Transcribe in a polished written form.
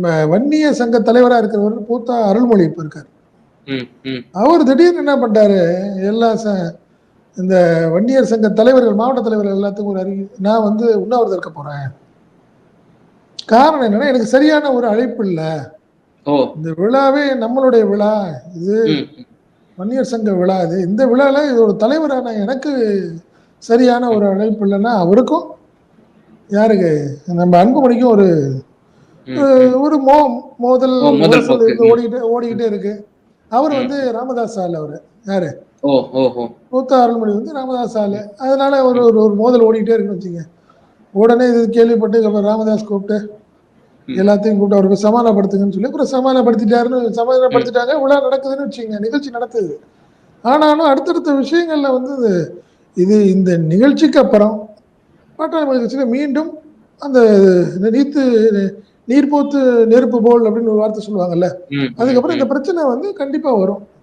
நம்ம வன்னிய சங்க தலைவரா இருக்கிறவர் பூத்தா அருள்மொழி இப்ப இருக்காரு. ம், ம். அவர் திடீர்னு என்ன பண்ணிட்டாரு, எல்லா இந்த வன்னியர் சங்க தலைவர்கள், மாவட்ட தலைவர்கள் எல்லாத்துக்கும் ஒரு நான் வந்து உண்ணாவிரதம் இருக்க போறேன். காரணம் என்னன்னா, எனக்கு சரியான ஒரு அழைப்பு இல்ல. ஓ! இந்த விழாவே நம்மளுடைய விழா. இது ம், ம், வன்னியர் சங்க விழா இது. இந்த விழால இது ஒரு தலைவரான எனக்கு சரியான ம், ஒரு அழைப்பு இல்லன்னா, அவருக்கும் யாருக்கு நம்ம அன்புமணிக்கும் ஒரு ம், ம். ஒரு மோதல் ஓ! முதல் உரசல் போக்கு. இருந்து ம், ம், ஓடிக்கிட்டே இருக்கு. அவரு ம், வந்து ம். ராமதாஸ் ஆளு அவரு. யாரு? ஓ! ஓஹோ! மூத்த அருள்மொழி வந்து ராமதாஸ் ஆளு. ம், அதனால ஒரு ம், ஒரு ஒரு மோதல் ஓடிக்கிட்டே இருக்குன்னு வச்சுக்கங்க. உடனே இது கேள்விப்பட்டு அப்புறம் ராமதாஸ் கூப்பிட்டு ம், எல்லாத்தையும் கூப்பிட்டு அவருக்கு சமாதானப்படுத்துங்கன்னு சொல்லி அப்புறம் ம், ம், சமாதானப்படுத்திட்டாங்க. விழா நடக்குதுன்னு வச்சுக்கங்க. நிகழ்ச்சி நடக்குது. ஆனாலும் அடுத்தடுத்த விஷயங்கள்ல வந்து இது இந்த நிகழ்ச்சிக்கு அப்புறம் பாட்டாளி மக்கள் கட்சியில மீண்டும் அந்த நீத்து நீர் போத்து நெருப்பு போல் அப்படின்னு ஒரு வார்த்தை சொல்லுவாங்கல்ல. ம், ம், அதுக்கப்புறம் இந்த ம். பிரச்சனை வந்து கண்டிப்பா வரும்.